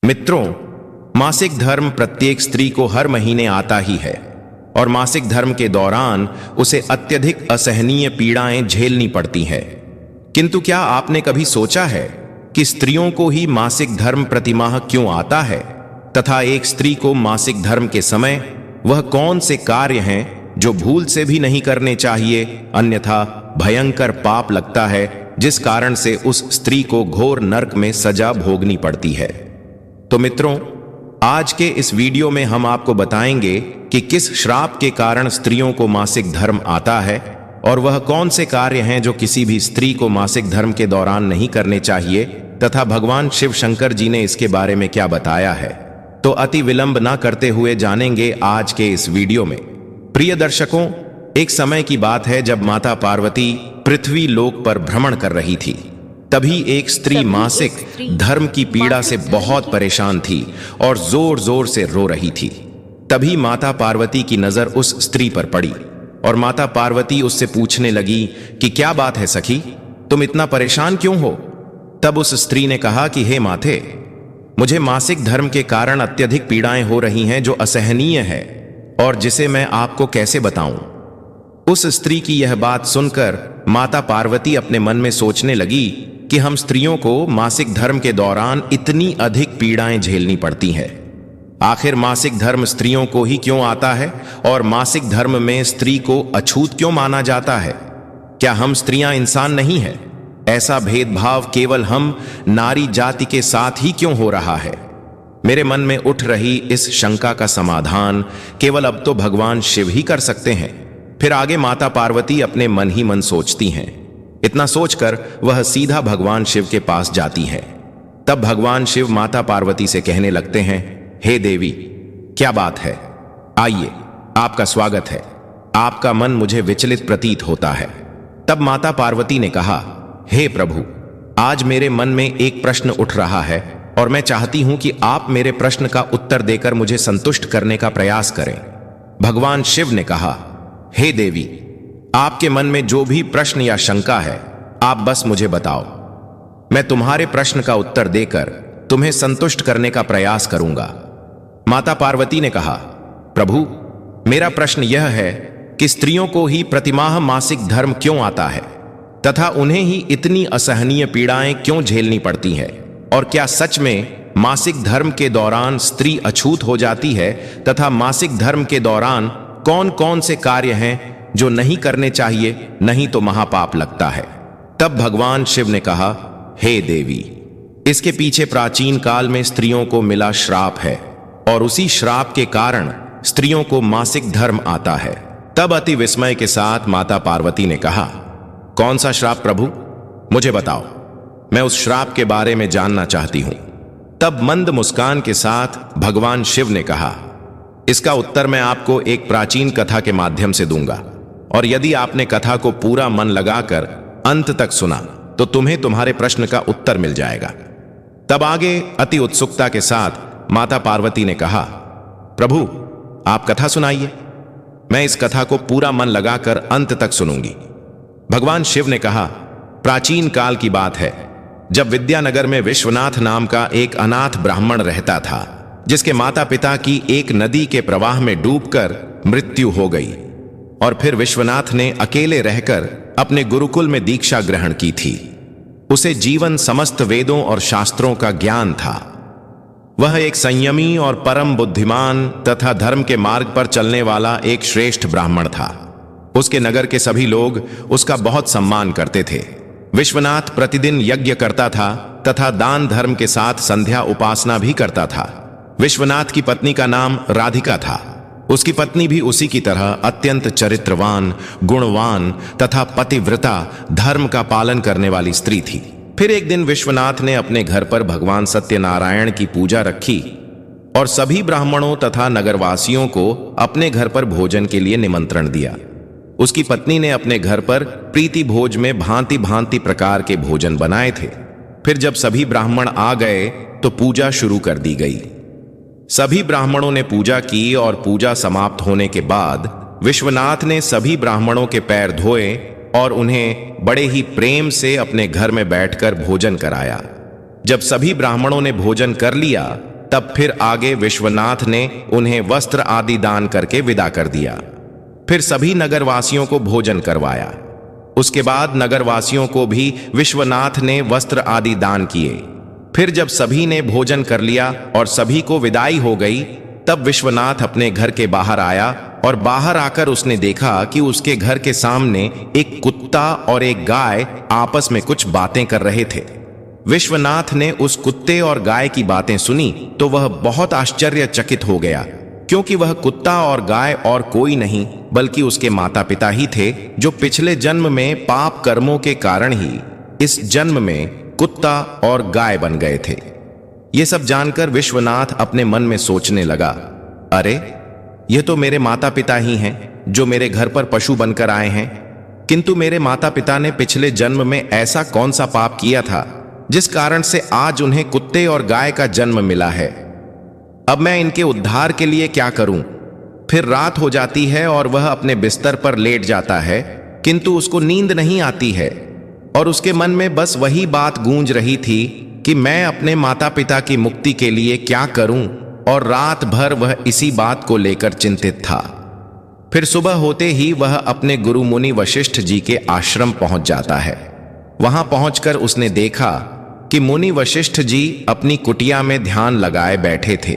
मित्रों, मासिक धर्म प्रत्येक स्त्री को हर महीने आता ही है और मासिक धर्म के दौरान उसे अत्यधिक असहनीय पीड़ाएं झेलनी पड़ती हैं। किंतु क्या आपने कभी सोचा है कि स्त्रियों को ही मासिक धर्म प्रतिमाह क्यों आता है तथा एक स्त्री को मासिक धर्म के समय वह कौन से कार्य हैं जो भूल से भी नहीं करने चाहिए, अन्यथा भयंकर पाप लगता है, जिस कारण से उस स्त्री को घोर नरक में सजा भोगनी पड़ती है। तो मित्रों, आज के इस वीडियो में हम आपको बताएंगे कि किस श्राप के कारण स्त्रियों को मासिक धर्म आता है और वह कौन से कार्य हैं जो किसी भी स्त्री को मासिक धर्म के दौरान नहीं करने चाहिए तथा भगवान शिव शंकर जी ने इसके बारे में क्या बताया है। तो अति विलंब ना करते हुए जानेंगे आज के इस वीडियो में। प्रिय दर्शकों, एक समय की बात है जब माता पार्वती पृथ्वी लोक पर भ्रमण कर रही थी। तभी एक स्त्री मासिक धर्म की पीड़ा से बहुत परेशान थी और जोर जोर से रो रही थी। तभी माता पार्वती की नजर उस स्त्री पर पड़ी और माता पार्वती उससे पूछने लगी कि क्या बात है सखी, तुम इतना परेशान क्यों हो। तब उस स्त्री ने कहा कि हे माते, मुझे मासिक धर्म के कारण अत्यधिक पीड़ाएं हो रही हैं जो असहनीय है और जिसे मैं आपको कैसे बताऊं। उस स्त्री की यह बात सुनकर माता पार्वती अपने मन में सोचने लगी कि हम स्त्रियों को मासिक धर्म के दौरान इतनी अधिक पीड़ाएं झेलनी पड़ती हैं। आखिर मासिक धर्म स्त्रियों को ही क्यों आता है और मासिक धर्म में स्त्री को अछूत क्यों माना जाता है। क्या हम स्त्रियां इंसान नहीं हैं? ऐसा भेदभाव केवल हम नारी जाति के साथ ही क्यों हो रहा है। मेरे मन में उठ रही इस शंका का समाधान केवल अब तो भगवान शिव ही कर सकते हैं। फिर आगे माता पार्वती अपने मन ही मन सोचती हैं। इतना सोचकर वह सीधा भगवान शिव के पास जाती हैं। तब भगवान शिव माता पार्वती से कहने लगते हैं, हे देवी, क्या बात है, आइए, आपका स्वागत है। आपका मन मुझे विचलित प्रतीत होता है। तब माता पार्वती ने कहा, हे प्रभु, आज मेरे मन में एक प्रश्न उठ रहा है और मैं चाहती हूं कि आप मेरे प्रश्न का उत्तर देकर मुझे संतुष्ट करने का प्रयास करें। भगवान शिव ने कहा, हे देवी, आपके मन में जो भी प्रश्न या शंका है आप बस मुझे बताओ। मैं तुम्हारे प्रश्न का उत्तर देकर तुम्हें संतुष्ट करने का प्रयास करूंगा। माता पार्वती ने कहा, प्रभु, मेरा प्रश्न यह है कि स्त्रियों को ही प्रतिमाह मासिक धर्म क्यों आता है तथा उन्हें ही इतनी असहनीय पीड़ाएं क्यों झेलनी पड़ती हैं, और क्या सच में मासिक धर्म के दौरान स्त्री अछूत हो जाती है तथा मासिक धर्म के दौरान कौन कौन से कार्य हैं जो नहीं करने चाहिए, नहीं तो महापाप लगता है। तब भगवान शिव ने कहा, हे देवी, इसके पीछे प्राचीन काल में स्त्रियों को मिला श्राप है और उसी श्राप के कारण स्त्रियों को मासिक धर्म आता है। तब अति विस्मय के साथ माता पार्वती ने कहा, कौन सा श्राप प्रभु, मुझे बताओ, मैं उस श्राप के बारे में जानना चाहती हूं। तब मंद मुस्कान के साथ भगवान शिव ने कहा, इसका उत्तर मैं आपको एक प्राचीन कथा के माध्यम से दूंगा और यदि आपने कथा को पूरा मन लगाकर अंत तक सुना तो तुम्हें तुम्हारे प्रश्न का उत्तर मिल जाएगा। तब आगे अति उत्सुकता के साथ माता पार्वती ने कहा, प्रभु, आप कथा सुनाइए, मैं इस कथा को पूरा मन लगाकर अंत तक सुनूंगी। भगवान शिव ने कहा, प्राचीन काल की बात है जब विद्यानगर में विश्वनाथ नाम का एक अनाथ ब्राह्मण रहता था, जिसके माता पिता की एक नदी के प्रवाह में डूबकर मृत्यु हो गई और फिर विश्वनाथ ने अकेले रहकर अपने गुरुकुल में दीक्षा ग्रहण की थी। उसे जीवन समस्त वेदों और शास्त्रों का ज्ञान था। वह एक संयमी और परम बुद्धिमान तथा धर्म के मार्ग पर चलने वाला एक श्रेष्ठ ब्राह्मण था। उसके नगर के सभी लोग उसका बहुत सम्मान करते थे। विश्वनाथ प्रतिदिन यज्ञ करता था तथा दान धर्म के साथ संध्या उपासना भी करता था। विश्वनाथ की पत्नी का नाम राधिका था। उसकी पत्नी भी उसी की तरह अत्यंत चरित्रवान, गुणवान तथा पतिव्रता, धर्म का पालन करने वाली स्त्री थी। फिर एक दिन विश्वनाथ ने अपने घर पर भगवान सत्यनारायण की पूजा रखी और सभी ब्राह्मणों तथा नगरवासियों को अपने घर पर भोजन के लिए निमंत्रण दिया। उसकी पत्नी ने अपने घर पर प्रीति भोज में भांति भांति प्रकार के भोजन बनाए थे। फिर जब सभी ब्राह्मण आ गए तो पूजा शुरू कर दी गई। सभी ब्राह्मणों ने पूजा की और पूजा समाप्त होने के बाद विश्वनाथ ने सभी ब्राह्मणों के पैर धोए और उन्हें बड़े ही प्रेम से अपने घर में बैठकर भोजन कराया। जब सभी ब्राह्मणों ने भोजन कर लिया तब फिर आगे विश्वनाथ ने उन्हें वस्त्र आदि दान करके विदा कर दिया। फिर सभी नगरवासियों को भोजन करवाया। उसके बाद नगरवासियों को भी विश्वनाथ ने वस्त्र आदि दान किए। फिर जब सभी ने भोजन कर लिया और सभी को विदाई हो गई, तब विश्वनाथ अपने घर के बाहर आया और बाहर आकर उसने देखा कि उसके घर के सामने एक कुत्ता और एक गाय आपस में कुछ बातें कर रहे थे। विश्वनाथ ने उस कुत्ते और गाय की बातें सुनी तो वह बहुत आश्चर्यचकित हो गया, क्योंकि वह कुत्ता और गाय और कोई नहीं बल्कि उसके माता पिता ही थे, जो पिछले जन्म में पाप कर्मों के कारण ही इस जन्म में कुत्ता और गाय बन गए थे। ये सब जानकर विश्वनाथ अपने मन में सोचने लगा, अरे ये तो मेरे माता पिता ही हैं जो मेरे घर पर पशु बनकर आए हैं, किंतु मेरे माता पिता ने पिछले जन्म में ऐसा कौन सा पाप किया था जिस कारण से आज उन्हें कुत्ते और गाय का जन्म मिला है। अब मैं इनके उद्धार के लिए क्या करूं? फिर रात हो जाती है और वह अपने बिस्तर पर लेट जाता है, किंतु उसको नींद नहीं आती है और उसके मन में बस वही बात गूंज रही थी कि मैं अपने माता पिता की मुक्ति के लिए क्या करूं, और रात भर वह इसी बात को लेकर चिंतित था। फिर सुबह होते ही वह अपने गुरु मुनि वशिष्ठ जी के आश्रम पहुंच जाता है। वहां पहुंचकर उसने देखा कि मुनि वशिष्ठ जी अपनी कुटिया में ध्यान लगाए बैठे थे।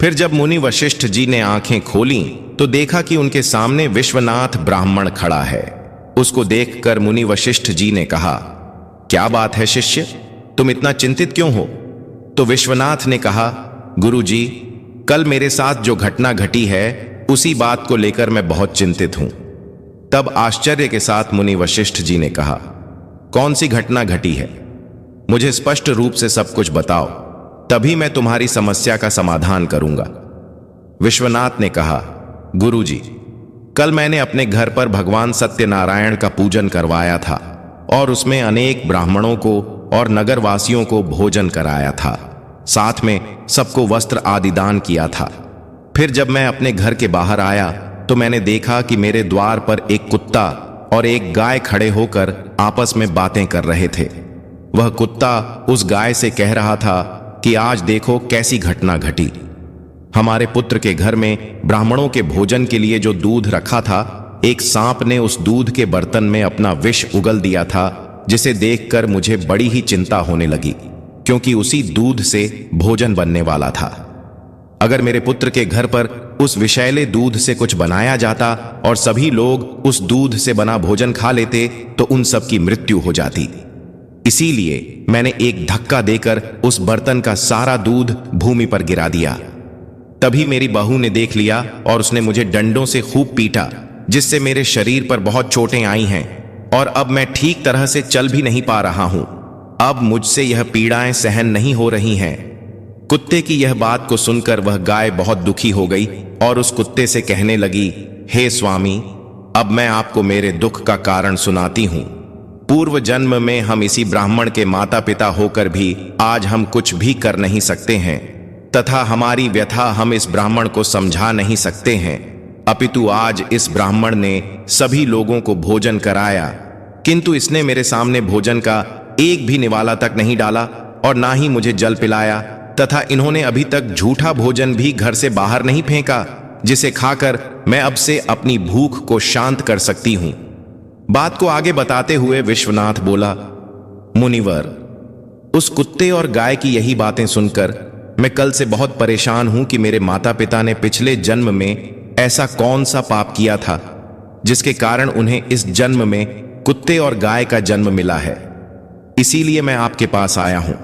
फिर जब मुनि वशिष्ठ जी ने आंखें खोलीं तो देखा कि उनके सामने विश्वनाथ ब्राह्मण खड़ा है। उसको देखकर मुनि वशिष्ठ जी ने कहा, क्या बात है शिष्य, तुम इतना चिंतित क्यों हो? तो विश्वनाथ ने कहा, गुरु जी, कल मेरे साथ जो घटना घटी है उसी बात को लेकर मैं बहुत चिंतित हूं। तब आश्चर्य के साथ मुनि वशिष्ठ जी ने कहा, कौन सी घटना घटी है? मुझे स्पष्ट रूप से सब कुछ बताओ, तभी मैं तुम्हारी समस्या का समाधान करूंगा। विश्वनाथ ने कहा, गुरु जी, कल मैंने अपने घर पर भगवान सत्यनारायण का पूजन करवाया था और उसमें अनेक ब्राह्मणों को और नगरवासियों को भोजन कराया था, साथ में सबको वस्त्र आदि दान किया था। फिर जब मैं अपने घर के बाहर आया तो मैंने देखा कि मेरे द्वार पर एक कुत्ता और एक गाय खड़े होकर आपस में बातें कर रहे थे। वह कुत्ता उस गाय से कह रहा था कि आज देखो कैसी घटना घटी। हमारे पुत्र के घर में ब्राह्मणों के भोजन के लिए जो दूध रखा था, एक सांप ने उस दूध के बर्तन में अपना विष उगल दिया था, जिसे देखकर मुझे बड़ी ही चिंता होने लगी, क्योंकि उसी दूध से भोजन बनने वाला था। अगर मेरे पुत्र के घर पर उस विषैले दूध से कुछ बनाया जाता और सभी लोग उस दूध से बना भोजन खा लेते तो उन सब की मृत्यु हो जाती। इसीलिए मैंने एक धक्का देकर उस बर्तन का सारा दूध भूमि पर गिरा दिया। तभी मेरी बहू ने देख लिया और उसने मुझे डंडों से खूब पीटा, जिससे मेरे शरीर पर बहुत चोटें आई हैं और अब मैं ठीक तरह से चल भी नहीं पा रहा हूं। अब मुझसे यह पीड़ाएं सहन नहीं हो रही हैं। कुत्ते की यह बात को सुनकर वह गाय बहुत दुखी हो गई और उस कुत्ते से कहने लगी, हे स्वामी, अब मैं आपको मेरे दुख का कारण सुनाती हूं। पूर्व जन्म में हम इसी ब्राह्मण के माता पिता होकर भी आज हम कुछ भी कर नहीं सकते हैं, तथा हमारी व्यथा हम इस ब्राह्मण को समझा नहीं सकते हैं, अपितु आज इस ब्राह्मण ने सभी लोगों को भोजन कराया, किंतु इसने मेरे सामने भोजन का एक भी निवाला तक नहीं डाला और ना ही मुझे जल पिलाया, तथा इन्होंने अभी तक झूठा भोजन भी घर से बाहर नहीं फेंका, जिसे खाकर मैं अब से अपनी भूख को शांत कर सकती हूं। बात को आगे बताते हुए विश्वनाथ बोला, मुनिवर, उस कुत्ते और गाय की यही बातें सुनकर मैं कल से बहुत परेशान हूं कि मेरे माता पिता ने पिछले जन्म में ऐसा कौन सा पाप किया था जिसके कारण उन्हें इस जन्म में कुत्ते और गाय का जन्म मिला है। इसीलिए मैं आपके पास आया हूं।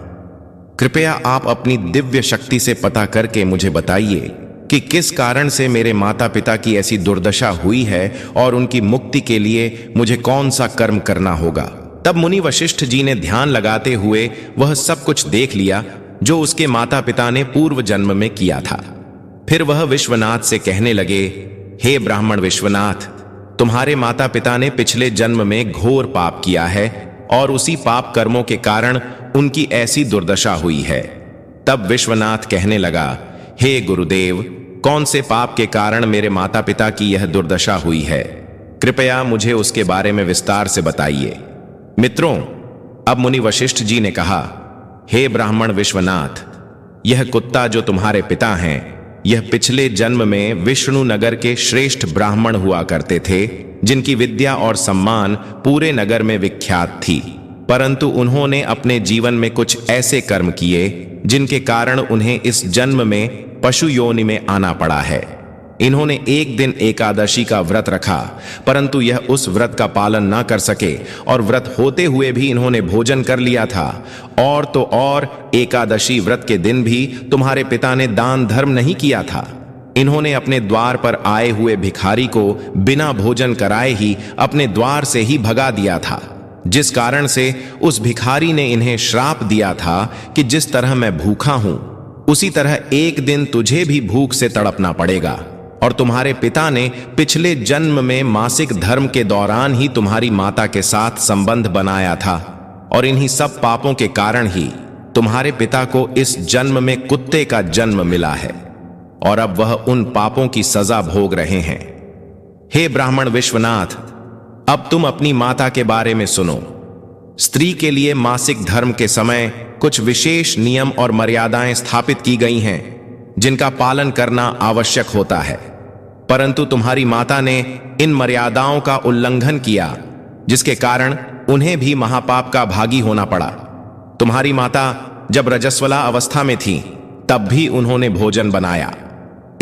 कृपया आप अपनी दिव्य शक्ति से पता करके मुझे बताइए कि किस कारण से मेरे माता पिता की ऐसी दुर्दशा हुई है और उनकी मुक्ति के लिए मुझे कौन सा कर्म करना होगा। तब मुनि वशिष्ठ जी ने ध्यान लगाते हुए वह सब कुछ देख लिया जो उसके माता पिता ने पूर्व जन्म में किया था। फिर वह विश्वनाथ से कहने लगे, हे ब्राह्मण विश्वनाथ, तुम्हारे माता पिता ने पिछले जन्म में घोर पाप किया है और उसी पाप कर्मों के कारण उनकी ऐसी दुर्दशा हुई है। तब विश्वनाथ कहने लगा, हे गुरुदेव, कौन से पाप के कारण मेरे माता पिता की यह दुर्दशा हुई है? कृपया मुझे उसके बारे में विस्तार से बताइए। मित्रों, अब मुनि वशिष्ठ जी ने कहा, हे ब्राह्मण विश्वनाथ, यह कुत्ता जो तुम्हारे पिता हैं, यह पिछले जन्म में विष्णु नगर के श्रेष्ठ ब्राह्मण हुआ करते थे, जिनकी विद्या और सम्मान पूरे नगर में विख्यात थी। परंतु उन्होंने अपने जीवन में कुछ ऐसे कर्म किए जिनके कारण उन्हें इस जन्म में पशु योनि में आना पड़ा है। इन्होंने एक दिन एकादशी का व्रत रखा, परंतु यह उस व्रत का पालन न कर सके और व्रत होते हुए भी इन्होंने भोजन कर लिया था। और तो और एकादशी व्रत के दिन भी तुम्हारे पिता ने दान धर्म नहीं किया था। इन्होंने अपने द्वार पर आए हुए भिखारी को बिना भोजन कराए ही अपने द्वार से ही भगा दिया था, जिस कारण से उस भिखारी ने इन्हें श्राप दिया था कि जिस तरह मैं भूखा हूं, उसी तरह एक दिन तुझे भी भूख से तड़पना पड़ेगा। और तुम्हारे पिता ने पिछले जन्म में मासिक धर्म के दौरान ही तुम्हारी माता के साथ संबंध बनाया था, और इन्हीं सब पापों के कारण ही तुम्हारे पिता को इस जन्म में कुत्ते का जन्म मिला है, और अब वह उन पापों की सजा भोग रहे हैं। हे ब्राह्मण विश्वनाथ, अब तुम अपनी माता के बारे में सुनो। स्त्री के लिए मासिक धर्म के समय कुछ विशेष नियम और मर्यादाएं स्थापित की गई हैं, जिनका पालन करना आवश्यक होता है। परंतु तुम्हारी माता ने इन मर्यादाओं का उल्लंघन किया, जिसके कारण उन्हें भी महापाप का भागी होना पड़ा। तुम्हारी माता जब रजस्वला अवस्था में थी, तब भी उन्होंने भोजन बनाया।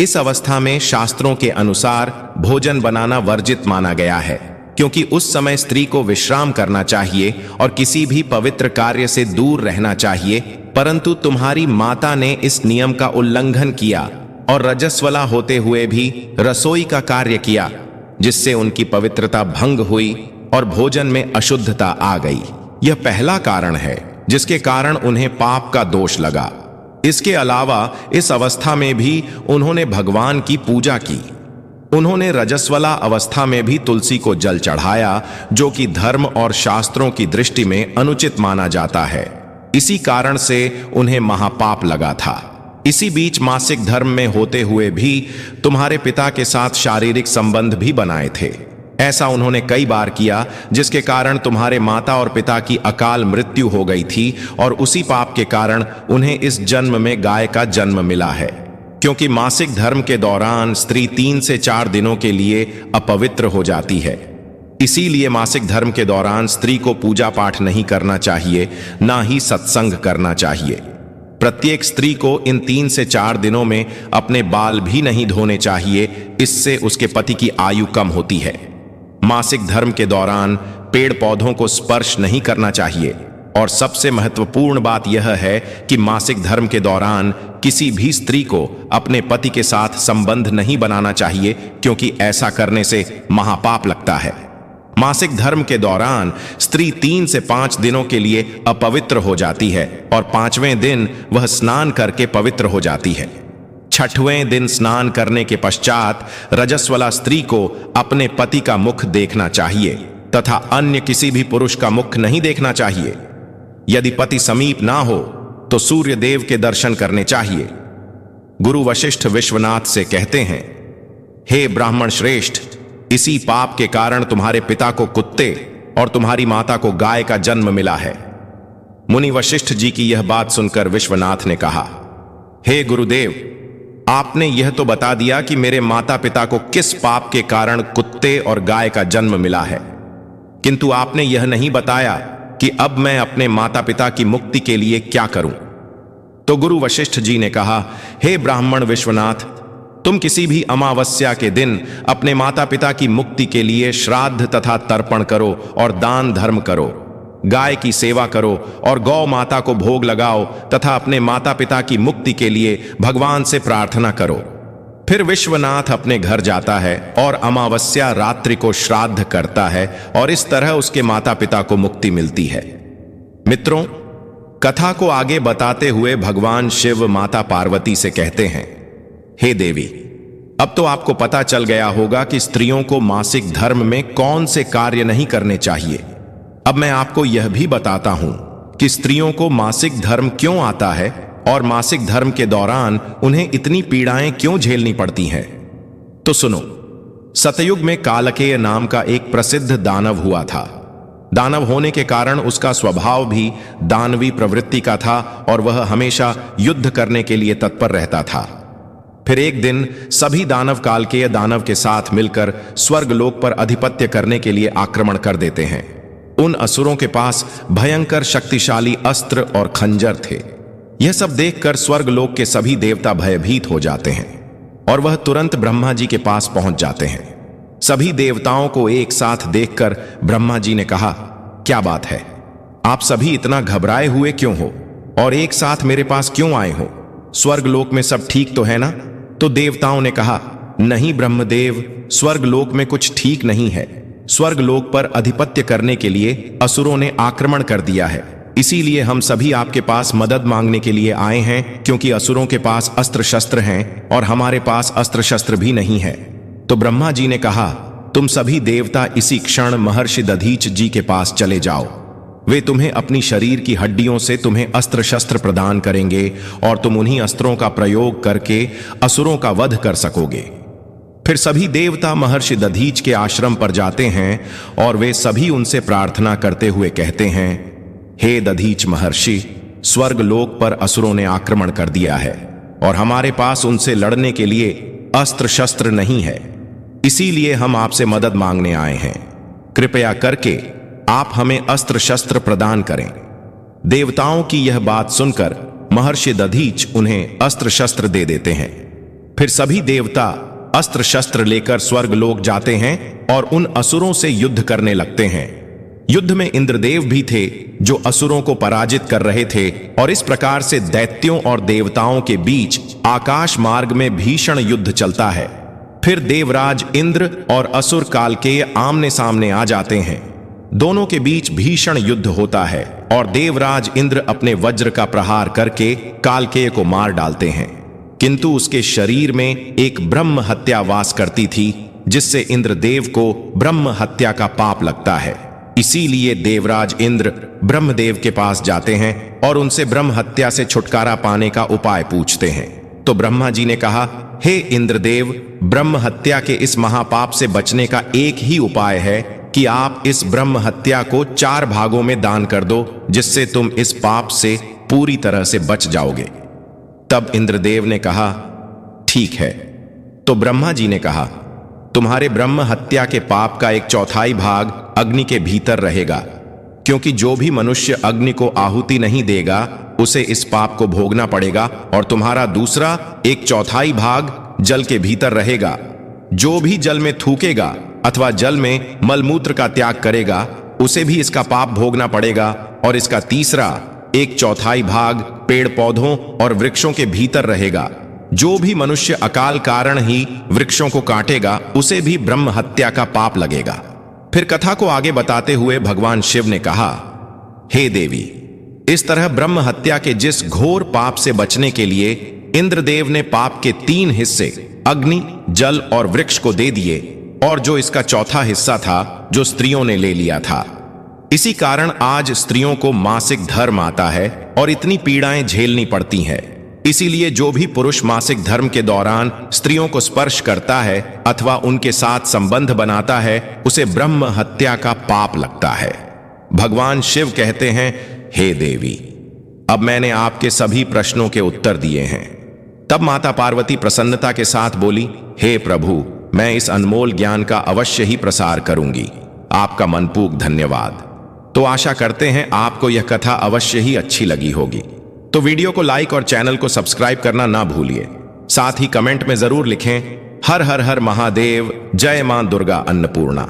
इस अवस्था में शास्त्रों के अनुसार भोजन बनाना वर्जित माना गया है, क्योंकि उस समय स्त्री को विश्राम करना चाहिए और किसी भी पवित्र कार्य से दूर रहना चाहिए। परंतु तुम्हारी माता ने इस नियम का उल्लंघन किया और रजस्वला होते हुए भी रसोई का कार्य किया, जिससे उनकी पवित्रता भंग हुई और भोजन में अशुद्धता आ गई। यह पहला कारण है जिसके कारण उन्हें पाप का दोष लगा। इसके अलावा इस अवस्था में भी उन्होंने भगवान की पूजा की। उन्होंने रजस्वला अवस्था में भी तुलसी को जल चढ़ाया, जो कि धर्म और शास्त्रों की दृष्टि में अनुचित माना जाता है। इसी कारण से उन्हें महापाप लगा था। इसी बीच मासिक धर्म में होते हुए भी तुम्हारे पिता के साथ शारीरिक संबंध भी बनाए थे। ऐसा उन्होंने कई बार किया, जिसके कारण तुम्हारे माता और पिता की अकाल मृत्यु हो गई थी, और उसी पाप के कारण उन्हें इस जन्म में गाय का जन्म मिला है। क्योंकि मासिक धर्म के दौरान स्त्री 3 से 4 दिनों के लिए अपवित्र हो जाती है, इसीलिए मासिक धर्म के दौरान स्त्री को पूजा पाठ नहीं करना चाहिए, ना ही सत्संग करना चाहिए। प्रत्येक स्त्री को इन 3 से 4 दिनों में अपने बाल भी नहीं धोने चाहिए, इससे उसके पति की आयु कम होती है। मासिक धर्म के दौरान पेड़ पौधों को स्पर्श नहीं करना चाहिए, और सबसे महत्वपूर्ण बात यह है कि मासिक धर्म के दौरान किसी भी स्त्री को अपने पति के साथ संबंध नहीं बनाना चाहिए, क्योंकि ऐसा करने से महापाप लगता है। मासिक धर्म के दौरान स्त्री 3 से 5 दिनों के लिए अपवित्र हो जाती है, और 5वें दिन वह स्नान करके पवित्र हो जाती है। 6वें दिन स्नान करने के पश्चात रजस्वला स्त्री को अपने पति का मुख देखना चाहिए, तथा अन्य किसी भी पुरुष का मुख नहीं देखना चाहिए। यदि पति समीप ना हो तो सूर्य देव के दर्शन करने चाहिए। गुरु वशिष्ठ विश्वनाथ से कहते हैं, हे ब्राह्मण श्रेष्ठ, इसी पाप के कारण तुम्हारे पिता को कुत्ते और तुम्हारी माता को गाय का जन्म मिला है। मुनि वशिष्ठ जी की यह बात सुनकर विश्वनाथ ने कहा, हे गुरुदेव, आपने यह तो बता दिया कि मेरे माता पिता को किस पाप के कारण कुत्ते और गाय का जन्म मिला है, किंतु आपने यह नहीं बताया कि अब मैं अपने माता पिता की मुक्ति के लिए क्या करूं। तो गुरु वशिष्ठ जी ने कहा, हे ब्राह्मण विश्वनाथ, तुम किसी भी अमावस्या के दिन अपने माता पिता की मुक्ति के लिए श्राद्ध तथा तर्पण करो और दान धर्म करो, गाय की सेवा करो और गौ माता को भोग लगाओ, तथा अपने माता पिता की मुक्ति के लिए भगवान से प्रार्थना करो। फिर विश्वनाथ अपने घर जाता है और अमावस्या रात्रि को श्राद्ध करता है, और इस तरह उसके माता पिता को मुक्ति मिलती है। मित्रों, कथा को आगे बताते हुए भगवान शिव माता पार्वती से कहते हैं, हे देवी, अब तो आपको पता चल गया होगा कि स्त्रियों को मासिक धर्म में कौन से कार्य नहीं करने चाहिए। अब मैं आपको यह भी बताता हूं कि स्त्रियों को मासिक धर्म क्यों आता है और मासिक धर्म के दौरान उन्हें इतनी पीड़ाएं क्यों झेलनी पड़ती हैं। तो सुनो, सतयुग में कालकेय नाम का एक प्रसिद्ध दानव हुआ था। दानव होने के कारण उसका स्वभाव भी दानवी प्रवृत्ति का था और वह हमेशा युद्ध करने के लिए तत्पर रहता था। फिर एक दिन सभी दानव कालकेय दानव के साथ मिलकर स्वर्गलोक पर अधिपत्य करने के लिए आक्रमण कर देते हैं। उन असुरों के पास भयंकर शक्तिशाली अस्त्र और खंजर थे। यह सब देखकर स्वर्गलोक के सभी देवता भयभीत हो जाते हैं और वह तुरंत ब्रह्मा जी के पास पहुंच जाते हैं। सभी देवताओं को एक साथ देखकर ब्रह्मा जी ने कहा, क्या बात है, आप सभी इतना घबराए हुए क्यों हो और एक साथ मेरे पास क्यों आए हो? स्वर्गलोक में सब ठीक तो है ना? तो देवताओं ने कहा, नहीं ब्रह्मदेव, स्वर्गलोक में कुछ ठीक नहीं है। स्वर्गलोक पर अधिपत्य करने के लिए असुरों ने आक्रमण कर दिया है, इसीलिए हम सभी आपके पास मदद मांगने के लिए आए हैं, क्योंकि असुरों के पास अस्त्र शस्त्र हैं और हमारे पास अस्त्र शस्त्र भी नहीं है। तो ब्रह्मा जी ने कहा, तुम सभी देवता इसी क्षण महर्षि दधीच जी के पास चले जाओ। वे तुम्हें अपनी शरीर की हड्डियों से तुम्हें अस्त्र शस्त्र प्रदान करेंगे और तुम उन्हीं अस्त्रों का प्रयोग करके असुरों का वध कर सकोगे। फिर सभी देवता महर्षि दधीच के आश्रम पर जाते हैं और वे सभी उनसे प्रार्थना करते हुए कहते हैं, हे दधीच महर्षि, स्वर्गलोक पर असुरों ने आक्रमण कर दिया है और हमारे पास उनसे लड़ने के लिए अस्त्र शस्त्र नहीं है, इसीलिए हम आपसे मदद मांगने आए हैं। कृपया करके आप हमें अस्त्र शस्त्र प्रदान करें। देवताओं की यह बात सुनकर महर्षि दधीच उन्हें अस्त्र शस्त्र दे देते हैं। फिर सभी देवता अस्त्र शस्त्र लेकर स्वर्गलोक जाते हैं और उन असुरों से युद्ध करने लगते हैं। युद्ध में इंद्रदेव भी थे जो असुरों को पराजित कर रहे थे और इस प्रकार से दैत्यों और देवताओं के बीच आकाश मार्ग में भीषण युद्ध चलता है। फिर देवराज इंद्र और असुर कालकेय आमने सामने आ जाते हैं। दोनों के बीच भीषण युद्ध होता है और देवराज इंद्र अपने वज्र का प्रहार करके कालकेय को मार डालते हैं, किंतु उसके शरीर में एक ब्रह्म हत्या वास करती थी, जिससे इंद्रदेव को ब्रह्म हत्या का पाप लगता है। इसीलिए देवराज इंद्र ब्रह्मदेव के पास जाते हैं और उनसे ब्रह्म हत्या से छुटकारा पाने का उपाय पूछते हैं। तो ब्रह्मा जी ने कहा, हे इंद्रदेव, ब्रह्म हत्या के इस महापाप से बचने का एक ही उपाय है कि आप इस ब्रह्म हत्या को 4 भागों में दान कर दो, जिससे तुम इस पाप से पूरी तरह से बच जाओगे। तब इंद्रदेव ने कहा, ठीक है। तो ब्रह्मा जी ने कहा, तुम्हारे ब्रह्म हत्या के पाप का 1/4 भाग अग्नि के भीतर रहेगा, क्योंकि जो भी मनुष्य अग्नि को आहुति नहीं देगा उसे इस पाप को भोगना पड़ेगा, और तुम्हारा दूसरा 1/4 भाग जल के भीतर रहेगा। जो भी जल में थूकेगा अथवा जल में मलमूत्र का त्याग करेगा उसे भी इसका पाप भोगना पड़ेगा, और इसका तीसरा 1/4 भाग पेड़ पौधों और वृक्षों के भीतर रहेगा। जो भी मनुष्य अकाल कारण ही वृक्षों को काटेगा उसे भी ब्रह्म हत्या का पाप लगेगा। फिर कथा को आगे बताते हुए भगवान शिव ने कहा, हे देवी, इस तरह ब्रह्म हत्या के जिस घोर पाप से बचने के लिए इंद्रदेव ने पाप के 3 हिस्से अग्नि, जल और वृक्ष को दे दिए, और जो इसका चौथा हिस्सा था जो स्त्रियों ने ले लिया था। इसी कारण आज स्त्रियों को मासिक धर्म आता है और इतनी पीड़ाएं झेलनी पड़ती हैं। इसीलिए जो भी पुरुष मासिक धर्म के दौरान स्त्रियों को स्पर्श करता है अथवा उनके साथ संबंध बनाता है उसे ब्रह्म हत्या का पाप लगता है। भगवान शिव कहते हैं, हे देवी, अब मैंने आपके सभी प्रश्नों के उत्तर दिए हैं। तब माता पार्वती प्रसन्नता के साथ बोली, हे प्रभु, मैं इस अनमोल ज्ञान का अवश्य ही प्रसार करूंगी। आपका मनपूर्वक धन्यवाद। तो आशा करते हैं आपको यह कथा अवश्य ही अच्छी लगी होगी। तो वीडियो को लाइक और चैनल को सब्सक्राइब करना ना भूलिए। साथ ही कमेंट में जरूर लिखें, हर हर हर महादेव, जय मां दुर्गा अन्नपूर्णा।